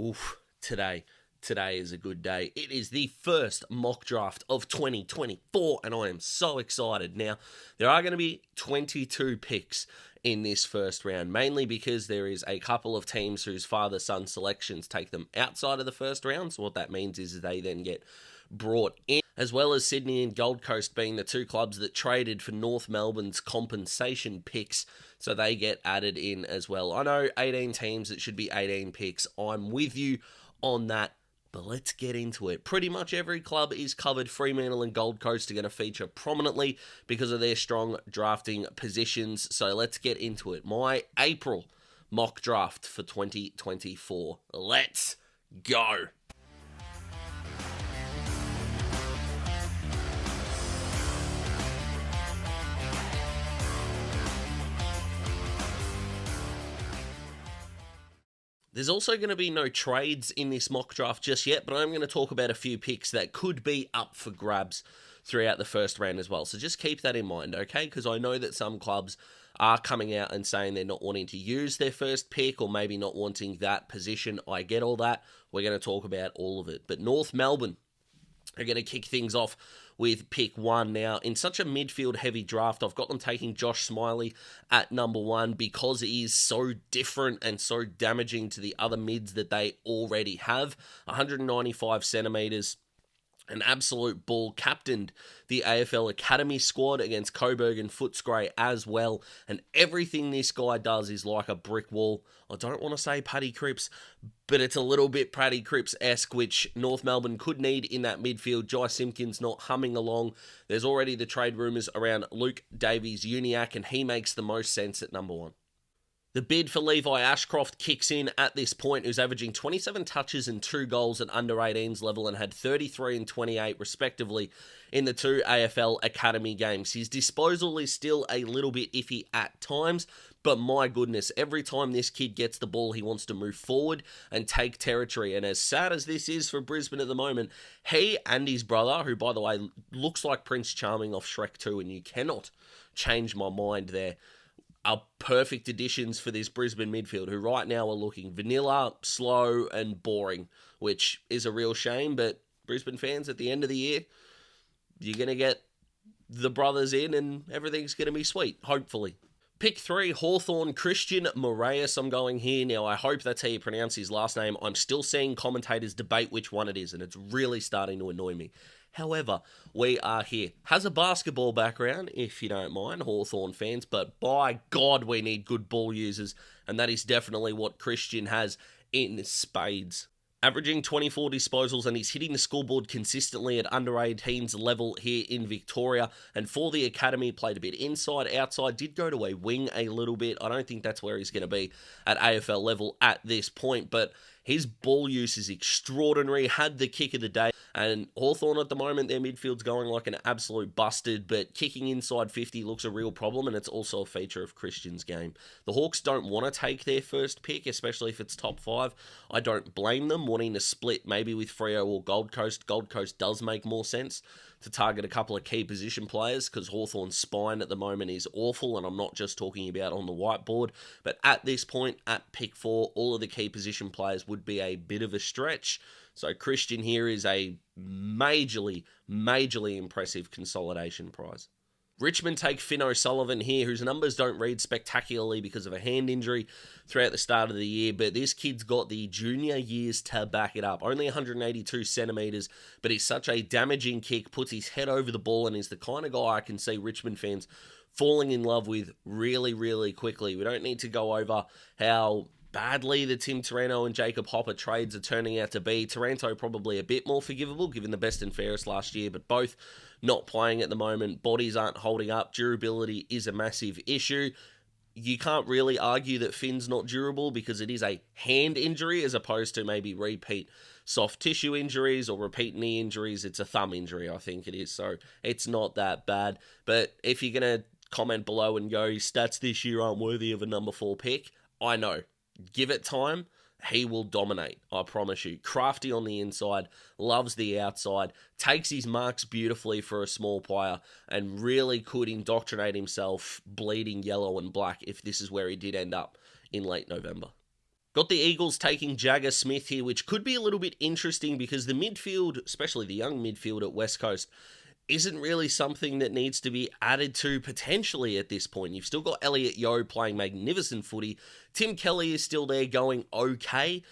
Oof, today is a good day. It is the first mock draft of 2024, and I am so excited. Now, there are going to be 22 picks in this first round, mainly because there is a couple of teams whose father-son selections take them outside of the first round. So what that means is they then get brought in, as well as Sydney and Gold Coast being the two clubs that traded for North Melbourne's compensation picks, so they get added in as well. I know 18 teams, it should be 18 picks. I'm with you on that, but let's get into it. Pretty much every club is covered. Fremantle and Gold Coast are going to feature prominently because of their strong drafting positions, so let's get into it. My April mock draft for 2024. Let's go. There's also going to be no trades in this mock draft just yet, but I'm going to talk about a few picks that could be up for grabs throughout the first round as well. So just keep that in mind, okay? Because I know that some clubs are coming out and saying they're not wanting to use their first pick or maybe not wanting that position. I get all that. We're going to talk about all of it. But North Melbourne are going to kick things off with pick 1. Now, in such a midfield-heavy draft, I've got them taking Josh Smiley at number 1 because he is so different and so damaging to the other mids that they already have. 195 centimetres, an absolute ball, captained the AFL Academy squad against Coburg and Footscray as well, and everything this guy does is like a brick wall. I don't want to say Paddy Cripps, but it's a little bit Paddy Cripps-esque, which North Melbourne could need in that midfield. Jai Simpkins not humming along. There's already the trade rumours around Luke Davies-Uniacke, and he makes the most sense at number 1. The bid for Levi Ashcroft kicks in at this point, who's averaging 27 touches and 2 goals at under-18s level and had 33 and 28 respectively in the 2 AFL Academy games. His disposal is still a little bit iffy at times, but my goodness, every time this kid gets the ball, he wants to move forward and take territory. And as sad as this is for Brisbane at the moment, he and his brother, who by the way looks like Prince Charming off Shrek 2, and you cannot change my mind there, are perfect additions for this Brisbane midfield, who right now are looking vanilla, slow, and boring, which is a real shame. But Brisbane fans, at the end of the year, you're going to get the brothers in and everything's going to be sweet, hopefully. Pick 3, Hawthorn Christian Moraes. I'm going here. Now, I hope that's how you pronounce his last name. I'm still seeing commentators debate which one it is, and it's really starting to annoy me. However, we are here. Has a basketball background, if you don't mind, Hawthorn fans, but by God, we need good ball users, and that is definitely what Christian has in spades. Averaging 24 disposals, and he's hitting the scoreboard consistently at under-18s level here in Victoria. And for the academy, played a bit inside, outside, did go to a wing a little bit. I don't think that's where he's going to be at AFL level at this point, but his ball use is extraordinary. Had the kick of the day. And Hawthorn at the moment, their midfield's going like an absolute busted, but kicking inside 50 looks a real problem, and it's also a feature of Christian's game. The Hawks don't want to take their first pick, especially if it's top 5. I don't blame them wanting to split maybe with Freo or Gold Coast. Gold Coast does make more sense to target a couple of key position players because Hawthorn's spine at the moment is awful, and I'm not just talking about on the whiteboard, but at this point, at pick 4, all of the key position players would be a bit of a stretch. So Christian here is a majorly impressive consolidation prize. Richmond take Finn O'Sullivan here, whose numbers don't read spectacularly because of a hand injury throughout the start of the year, but this kid's got the junior years to back it up. Only 182 centimetres, but he's such a damaging kick, puts his head over the ball, and is the kind of guy I can see Richmond fans falling in love with really quickly. We don't need to go over how badly the Tim Taranto and Jacob Hopper trades are turning out to be. Taranto probably a bit more forgivable given the best and fairest last year, but both not playing at the moment. Bodies aren't holding up. Durability is a massive issue. You can't really argue that Finn's not durable because it is a hand injury as opposed to maybe repeat soft tissue injuries or repeat knee injuries. It's a thumb injury, I think it is, so it's not that bad. But if you're going to comment below and go, stats this year aren't worthy of a number 4 pick, I know. Give it time, he will dominate, I promise you. Crafty on the inside, loves the outside, takes his marks beautifully for a small player, and really could indoctrinate himself bleeding yellow and black if this is where he did end up in late November. Got the Eagles taking Jagger Smith here, which could be a little bit interesting because the midfield, especially the young midfield at West Coast, isn't really something that needs to be added to potentially at this point. You've still got Elliot Yeo playing magnificent footy. Tim Kelly is still there going okay.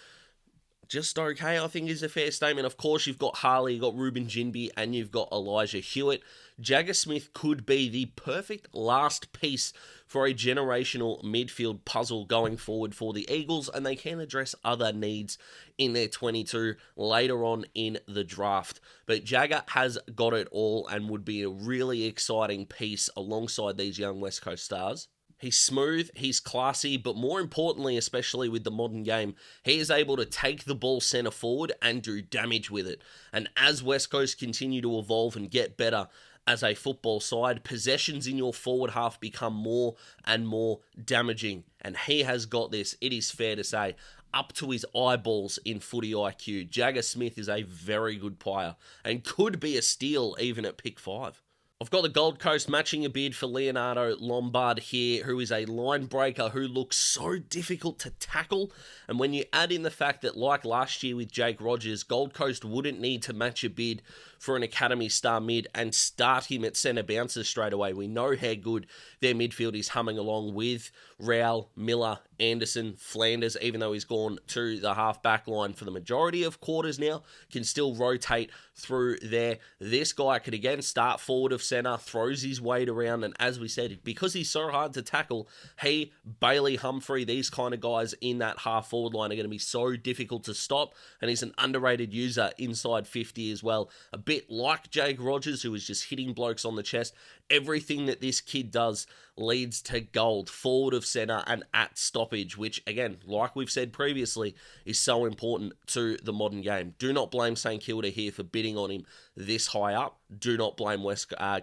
Just okay, I think, is a fair statement. Of course, you've got Harley, you've got Ruben Jinby, and you've got Elijah Hewitt. Jagger Smith could be the perfect last piece for a generational midfield puzzle going forward for the Eagles, and they can address other needs in their 22 later on in the draft. But Jagger has got it all and would be a really exciting piece alongside these young West Coast stars. He's smooth, he's classy, but more importantly, especially with the modern game, he is able to take the ball centre forward and do damage with it. And as West Coast continue to evolve and get better as a football side, possessions in your forward half become more and more damaging. And he has got this, it is fair to say, up to his eyeballs in footy IQ. Jagger Smith is a very good player and could be a steal even at pick 5. I've got the Gold Coast matching a bid for Leonardo Lombard here, who is a line breaker who looks so difficult to tackle. And when you add in the fact that, like last year with Jake Rogers, Gold Coast wouldn't need to match a bid for an Academy star mid and start him at centre bounces straight away. We know how good their midfield is humming along with Rowell, Miller, Anderson, Flanders, even though he's gone to the half-back line for the majority of quarters now, can still rotate through there. This guy could again start forward of centre, throws his weight around, and as we said, because he's so hard to tackle, he, Bailey, Humphrey, these kind of guys in that half-forward line are going to be so difficult to stop, and he's an underrated user inside 50 as well. A bit like Jake Rogers, who was just hitting blokes on the chest. Everything that this kid does leads to gold, forward of centre and at stoppage, which, again, like we've said previously, is so important to the modern game. Do not blame St Kilda here for bidding on him this high up. Do not blame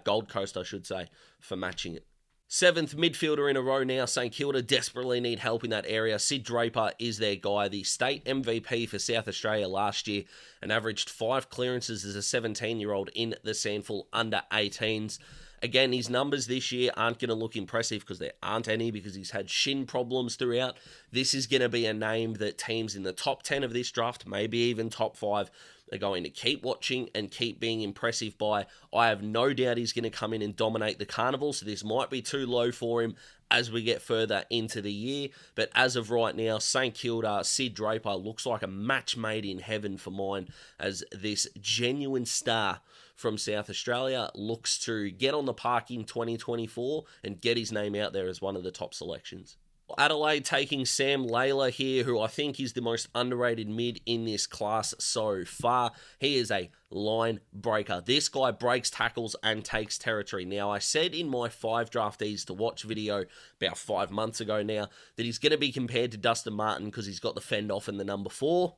Gold Coast, I should say, for matching it. 7th midfielder in a row now. St Kilda desperately need help in that area. Sid Draper is their guy, the state MVP for South Australia last year, and averaged 5 clearances as a 17-year-old in the Sandful under-18s. Again, his numbers this year aren't going to look impressive because there aren't any, because he's had shin problems throughout. This is going to be a name that teams in the top 10 of this draft, maybe even top 5, are going to keep watching and keep being impressive by. I have no doubt he's going to come in and dominate the carnival, so this might be too low for him as we get further into the year. But as of right now, St Kilda, Sid Draper looks like a match made in heaven for mine, as this genuine star from South Australia looks to get on the park in 2024 and get his name out there as one of the top selections. Adelaide taking Sam Layla here, who I think is the most underrated mid in this class so far. He is a line breaker. This guy breaks tackles and takes territory. Now, I said in my 5 draftees to watch video about 5 months ago now that he's going to be compared to Dustin Martin because he's got the fend off in the number 4.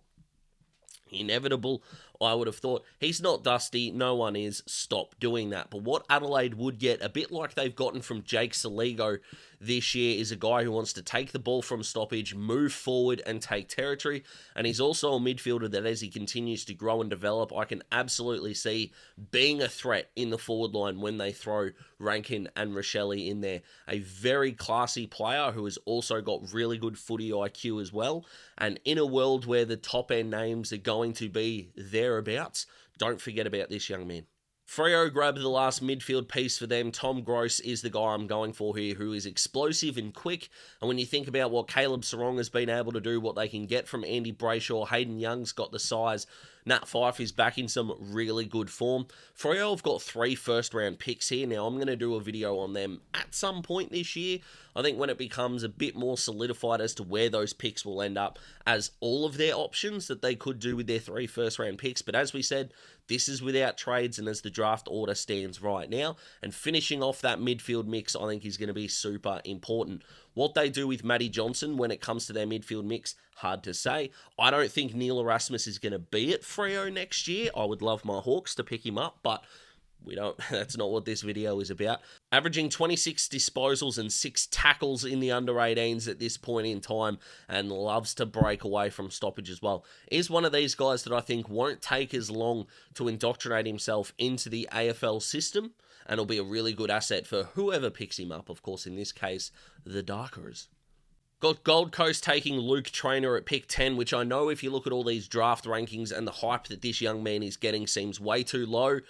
Inevitable, I would have thought. He's not Dusty, no one is. Stop doing that. But what Adelaide would get, a bit like they've gotten from Jake Saligo this year, is a guy who wants to take the ball from stoppage, move forward and take territory. And he's also a midfielder that, as he continues to grow and develop, I can absolutely see being a threat in the forward line when they throw Rankin and Rochelle in there. A very classy player who has also got really good footy IQ as well. And in a world where the top end names are going to be thereabouts, don't forget about this young man. Freo grabbed the last midfield piece for them. Tom Gross is the guy I'm going for here, who is explosive and quick. And when you think about what Caleb Sarong has been able to do, what they can get from Andy Brayshaw, Hayden Young's got the size. Nat Fyfe is back in some really good form. Freo have got 3 first-round picks here. Now, I'm going to do a video on them at some point this year. I think when it becomes a bit more solidified as to where those picks will end up as all of their options that they could do with their 3 first-round picks. But as we said, this is without trades and as the draft order stands right now. And finishing off that midfield mix, I think, is going to be super important. What they do with Matty Johnson when it comes to their midfield mix, hard to say. I don't think Neil Erasmus is going to be at Freo next year. I would love my Hawks to pick him up, but we don't. That's not what this video is about. Averaging 26 disposals and 6 tackles in the under-18s at this point in time, and loves to break away from stoppage as well. Is one of these guys that I think won't take as long to indoctrinate himself into the AFL system, and will be a really good asset for whoever picks him up. Of course, in this case, the Darkers. Got Gold Coast taking Luke Traynor at pick 10, which I know if you look at all these draft rankings and the hype that this young man is getting seems way too low.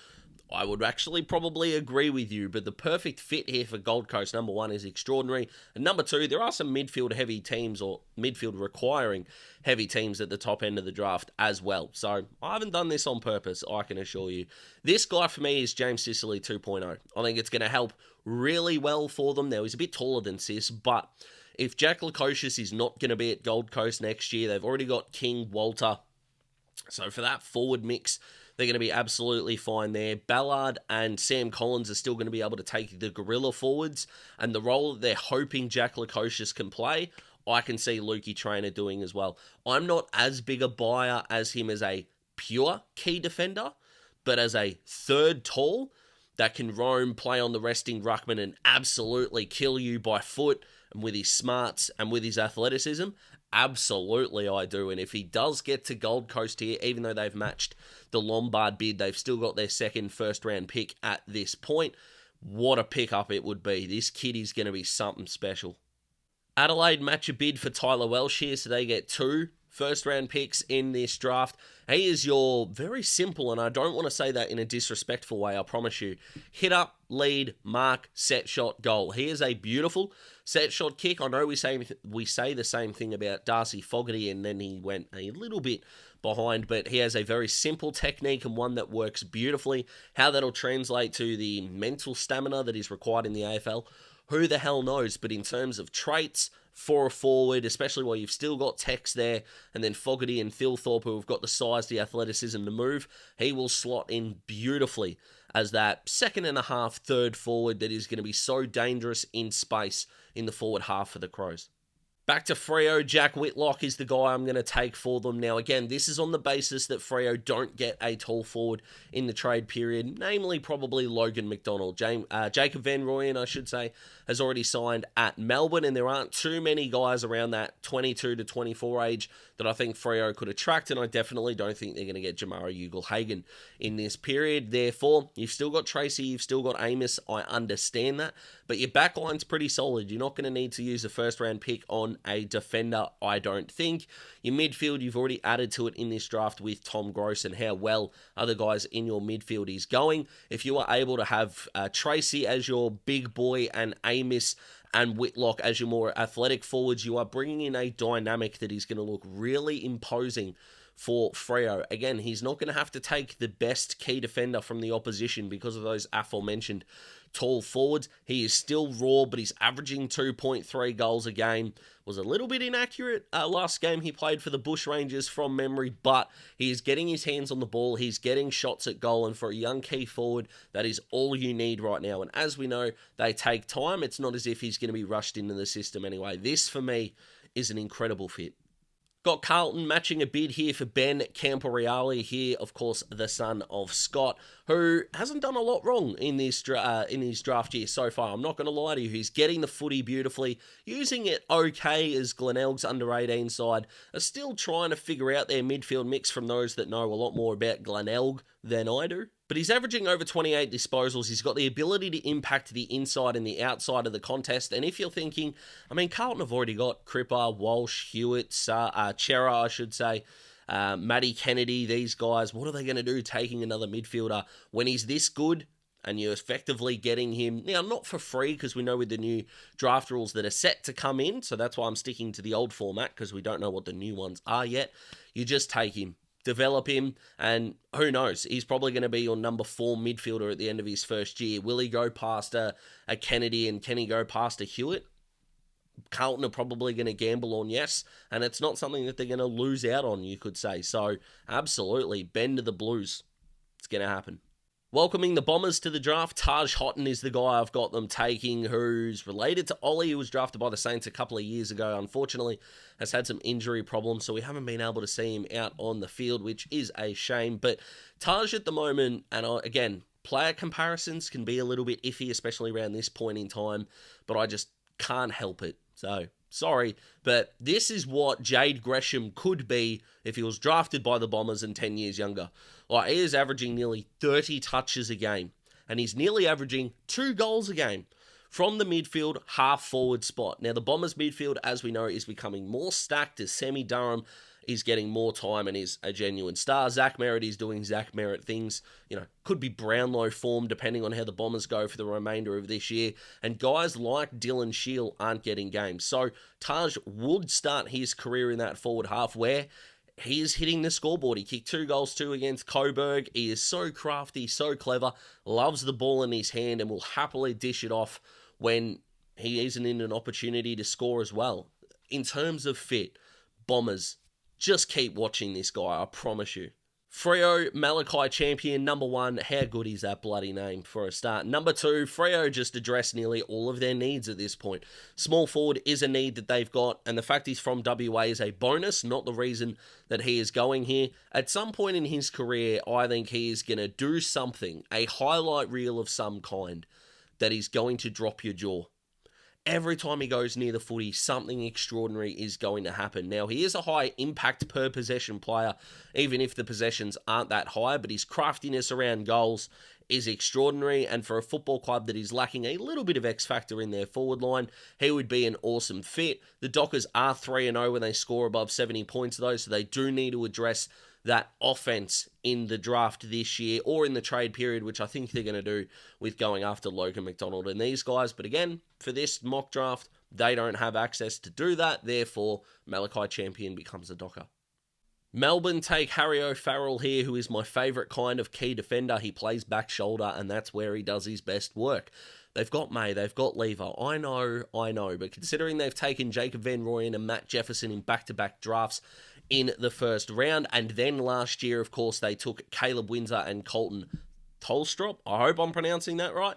I would actually probably agree with you, but the perfect fit here for Gold Coast, number one, is extraordinary. And number two, there are some midfield-heavy teams or midfield-requiring heavy teams at the top end of the draft as well. So I haven't done this on purpose, I can assure you. This guy for me is James Sicily 2.0. I think it's going to help really well for them. Now, he's a bit taller than Sis, but if Jack Lukosius is not going to be at Gold Coast next year, they've already got King, Walter. So for that forward mix, they're going to be absolutely fine there. Ballard and Sam Collins are still going to be able to take the gorilla forwards, and the role that they're hoping Jack Lukosius can play, I can see Lukey Traynor doing as well. I'm not as big a buyer as him as a pure key defender, but as a third tall that can roam, play on the resting ruckman, and absolutely kill you by foot and with his smarts and with his athleticism. Absolutely, I do. And if he does get to Gold Coast here, even though they've matched the Lombard bid, they've still got their second first-round pick at this point. What a pickup it would be. This kid is going to be something special. Adelaide match a bid for Tyler Welsh here, so they get 2 first-round picks in this draft. He is your very simple, and I don't want to say that in a disrespectful way, I promise you, hit up, lead, mark, set shot, goal. He is a beautiful set shot kick. I know we say the same thing about Darcy Fogarty, and then he went a little bit behind, but he has a very simple technique and one that works beautifully. How that'll translate to the mental stamina that is required in the AFL, who the hell knows? But in terms of traits for a forward, especially while you've still got Tex there, and then Fogarty and Thilthorpe who have got the size, the athleticism to move, he will slot in beautifully as that second and a half, third forward that is going to be so dangerous in space in the forward half for the Crows. Back to Freo, Jack Whitlock is the guy I'm going to take for them. Now, again, this is on the basis that Freo don't get a tall forward in the trade period, namely probably Logan McDonald. Jacob Van Rooyen, I should say, has already signed at Melbourne, and there aren't too many guys around that 22 to 24 age that I think Freo could attract, and I definitely don't think they're going to get Jamara Ugle-Hagan in this period. Therefore, you've still got Tracy, you've still got Amos, I understand that, but your backline's pretty solid. You're not going to need to use a first-round pick on a defender, I don't think. Your midfield, you've already added to it in this draft with Tom Gross and how well other guys in your midfield is going. If you are able to have Tracy as your big boy and Amos and Whitlock as your more athletic forwards, you are bringing in a dynamic that is going to look really imposing for Freo. Again, he's not going to have to take the best key defender from the opposition because of those aforementioned tall forwards. He is still raw, but he's averaging 2.3 goals a game. Was a little bit inaccurate last game he played for the Bushrangers from memory, but he is getting his hands on the ball. He's getting shots at goal, and for a young key forward, that is all you need right now. And as we know, they take time. It's not as if he's going to be rushed into the system anyway. This, for me, is an incredible fit. Got Carlton matching a bid here for Ben Camporeale here, of course, the son of Scott, who hasn't done a lot wrong in his draft year so far. I'm not going to lie to you. He's getting the footy beautifully, using it okay as Glenelg's under-18 side are still trying to figure out their midfield mix from those that know a lot more about Glenelg than I do. But he's averaging over 28 disposals. He's got the ability to impact the inside and the outside of the contest. And if you're thinking, I mean, Carlton have already got Cripper, Walsh, Hewitt, Chera, I should say, Matty Kennedy, these guys. What are they going to do taking another midfielder when he's this good and you're effectively getting him, now not for free because we know with the new draft rules that are set to come in, so that's why I'm sticking to the old format because we don't know what the new ones are yet. You just take him, develop him, and who knows, he's probably going to be your number 4 midfielder at the end of his first year. Will he go past a Kennedy, and can he go past a Hewitt? Carlton are probably going to gamble on yes, and it's not something that they're going to lose out on, you could say. So absolutely, bend to the Blues. It's going to happen. Welcoming the Bombers to the draft, Taj Houghton is the guy I've got them taking, who's related to Ollie, who was drafted by the Saints a couple of years ago. Unfortunately, has had some injury problems, so we haven't been able to see him out on the field, which is a shame. But Taj at the moment, and again, player comparisons can be a little bit iffy, especially around this point in time, but I just can't help it. So, sorry, but this is what Jade Gresham could be if he was drafted by the Bombers and 10 years younger. Like, he is averaging nearly 30 touches a game, and he's nearly averaging 2 goals a game. from the midfield half forward spot. Now, the Bombers midfield, as we know, is becoming more stacked as Sammy Durham is getting more time and is a genuine star. Zach Merritt is doing Zach Merritt things. Could be Brownlow form depending on how the Bombers go for the remainder of this year. And guys like Dylan Shield aren't getting games. So Taj would start his career in that forward half where he is hitting the scoreboard. He kicked 2 goals, 2 against Coburg. He is so crafty, so clever, loves the ball in his hand and will happily dish it off when he isn't in an opportunity to score as well. In terms of fit, Bombers, just keep watching this guy, I promise you. Freo, Malachi Champion, number 1. How good is that bloody name for a start? Number 2, Freo just addressed nearly all of their needs at this point. Small forward is a need that they've got, and the fact he's from WA is a bonus, not the reason that he is going here. At some point in his career, I think he is going to do something, a highlight reel of some kind, that is going to drop your jaw. Every time he goes near the footy, something extraordinary is going to happen. Now, he is a high impact per possession player, even if the possessions aren't that high, but his craftiness around goals is extraordinary, and for a football club that is lacking a little bit of X factor in their forward line, he would be an awesome fit. The Dockers are 3-0 when they score above 70 points, though, so they do need to address that offense in the draft this year or in the trade period, which I think they're going to do with going after Logan McDonald and these guys. But again, for this mock draft, they don't have access to do that. Therefore, Malachi Champion becomes a Docker. Melbourne take Harry O'Farrell here, who is my favourite kind of key defender. He plays back shoulder, and that's where he does his best work. They've got May, they've got Lever. I know, but considering they've taken Jacob Van Rooyen and Matt Jefferson in back-to-back drafts in the first round, and then last year, of course, they took Caleb Windsor and Colton Tolstrop. I hope I'm pronouncing that right.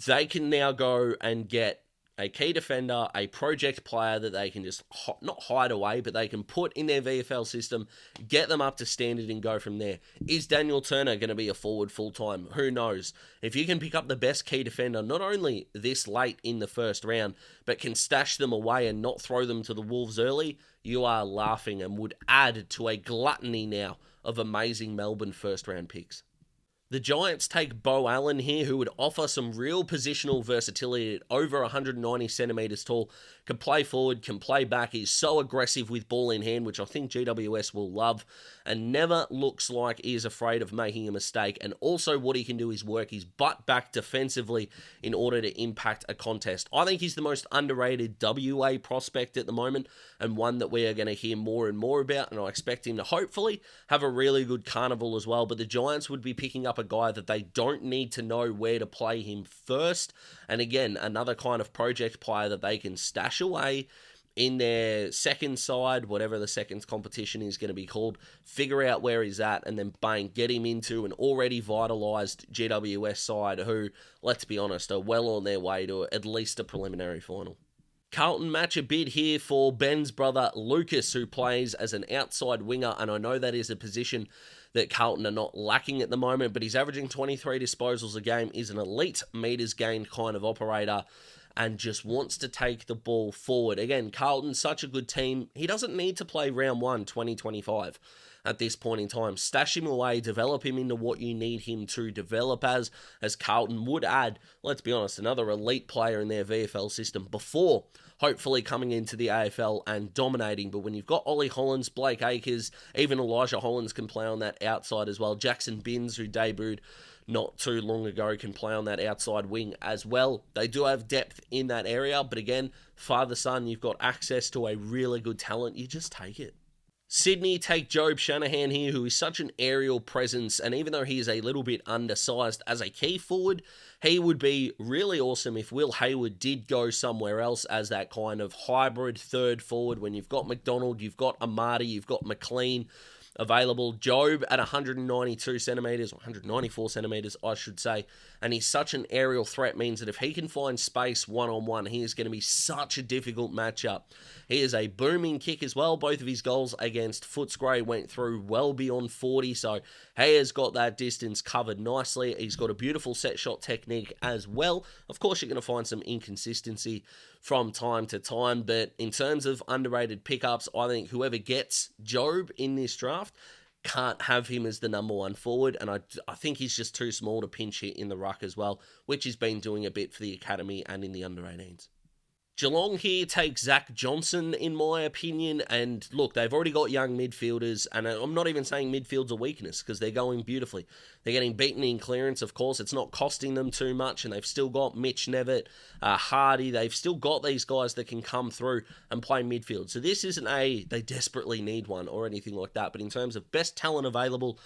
They can now go and get a key defender, a project player that they can just not hide away, but they can put in their VFL system, get them up to standard and go from there. Is Daniel Turner going to be a forward full-time? Who knows? If you can pick up the best key defender, not only this late in the first round, but can stash them away and not throw them to the Wolves early, you are laughing and would add to a gluttony now of amazing Melbourne first-round picks. The Giants take Bo Allen here, who would offer some real positional versatility at over 190 centimetres tall. Can play forward, can play back. He's so aggressive with ball in hand, which I think GWS will love, and never looks like he is afraid of making a mistake. And also what he can do is work his butt back defensively in order to impact a contest. I think he's the most underrated WA prospect at the moment, and one that we are going to hear more and more about, and I expect him to hopefully have a really good carnival as well. But the Giants would be picking up a guy that they don't need to know where to play him first. And again, another kind of project player that they can stash away in their second side, whatever the second competition is going to be called, figure out where he's at, and then bang, get him into an already vitalised GWS side who, let's be honest, are well on their way to at least a preliminary final. Carlton match a bid here for Ben's brother Lucas, who plays as an outside winger, and I know that is a position that Carlton are not lacking at the moment, but he's averaging 23 disposals a game, is an elite metres gained kind of operator, and just wants to take the ball forward. Again, Carlton's such a good team, he doesn't need to play round 1, 2025 at this point in time. Stash him away, develop him into what you need him to develop as Carlton would add, let's be honest, another elite player in their VFL system before hopefully coming into the AFL and dominating. But when you've got Ollie Hollins, Blake Acres, even Elijah Hollins can play on that outside as well. Jackson Binns, who debuted not too long ago, can play on that outside wing as well. They do have depth in that area, but again, father-son, you've got access to a really good talent. You just take it. Sydney take Job Shanahan here, who is such an aerial presence, and even though he is a little bit undersized as a key forward, he would be really awesome if Will Hayward did go somewhere else as that kind of hybrid third forward. When you've got McDonald, you've got Amadi, you've got McLean available. Job at 192 centimetres, or 194 centimetres, I should say, and he's such an aerial threat, means that if he can find space one-on-one, he is going to be such a difficult matchup. He is a booming kick as well. Both of his goals against Footscray went through well beyond 40, so he has got that distance covered nicely. He's got a beautiful set shot technique as well. Of course, you're going to find some inconsistency from time to time, but in terms of underrated pickups, I think whoever gets Job in this draft can't have him as the number one forward, and I think he's just too small to pinch hit in the ruck as well, which he's been doing a bit for the academy and in the under-18s. Geelong here takes Zach Johnson, in my opinion, and look, they've already got young midfielders, and I'm not even saying midfield's a weakness, because they're going beautifully. They're getting beaten in clearance, of course, it's not costing them too much, and they've still got Mitch Nevitt, Hardy, they've still got these guys that can come through and play midfield. So this isn't they desperately need one or anything like that, but in terms of best talent available,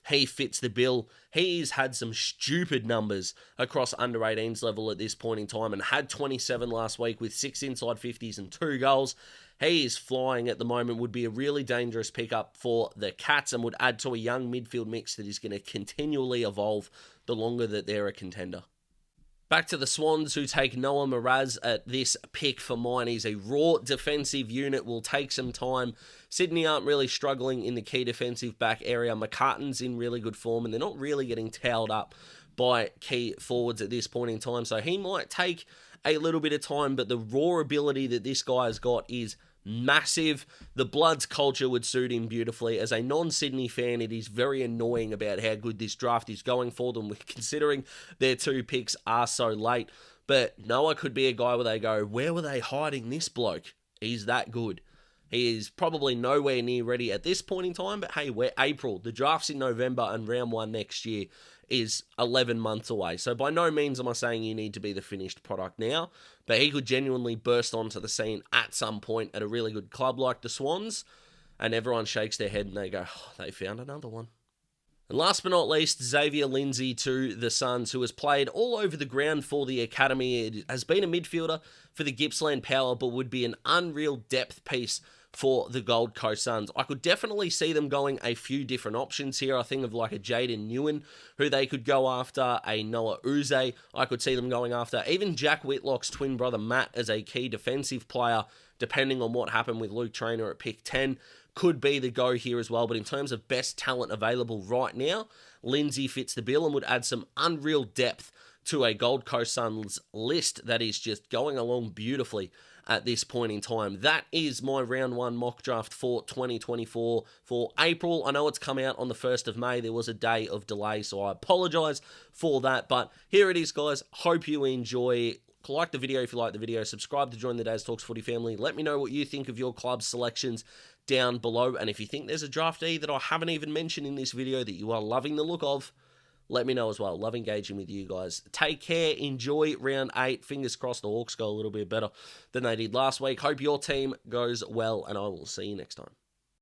he fits the bill. He's had some stupid numbers across under-18s level at this point in time and had 27 last week with 6 inside 50s and 2 goals. He is flying at the moment, would be a really dangerous pickup for the Cats and would add to a young midfield mix that is going to continually evolve the longer that they're a contender. Back to the Swans, who take Noah Miraz at this pick for mine. He's a raw defensive unit, will take some time. Sydney aren't really struggling in the key defensive back area. McCartan's in really good form, and they're not really getting towed up by key forwards at this point in time. So he might take a little bit of time, but the raw ability that this guy has got is massive. The Bloods culture would suit him beautifully. As a non-Sydney fan, it is very annoying about how good this draft is going for them, considering their 2 picks are so late. But Noah could be a guy where they go, where were they hiding this bloke? He's that good. He is probably nowhere near ready at this point in time, but hey, we're April. The draft's in November and round 1 next year is 11 months away. So by no means am I saying you need to be the finished product now, but he could genuinely burst onto the scene at some point at a really good club like the Swans, and everyone shakes their head and they go, oh, they found another one. And last but not least, Xavier Lindsay to the Suns, who has played all over the ground for the academy. It has been a midfielder for the Gippsland Power, but would be an unreal depth piece for the Gold Coast Suns. I could definitely see them going a few different options here. I think of like a Jaden Newen, who they could go after, a Noah Uze. I could see them going after even Jack Whitlock's twin brother Matt as a key defensive player, depending on what happened with Luke Traynor at pick 10. Could be the go here as well, but in terms of best talent available right now, Lindsay fits the bill and would add some unreal depth to a Gold Coast Suns list that is just going along beautifully at this point in time. That is my round 1 mock draft for 2024 for April. I know it's come out on the 1st of May. There was a day of delay, so I apologize for that. But here it is, guys. Hope you enjoy. Like the video if you like the video. Subscribe to join the Daz Talks Footy family. Let me know what you think of your club selections down below. And if you think there's a draftee that I haven't even mentioned in this video that you are loving the look of, let me know as well. Love engaging with you guys. Take care. Enjoy round 8. Fingers crossed the Hawks go a little bit better than they did last week. Hope your team goes well, and I will see you next time.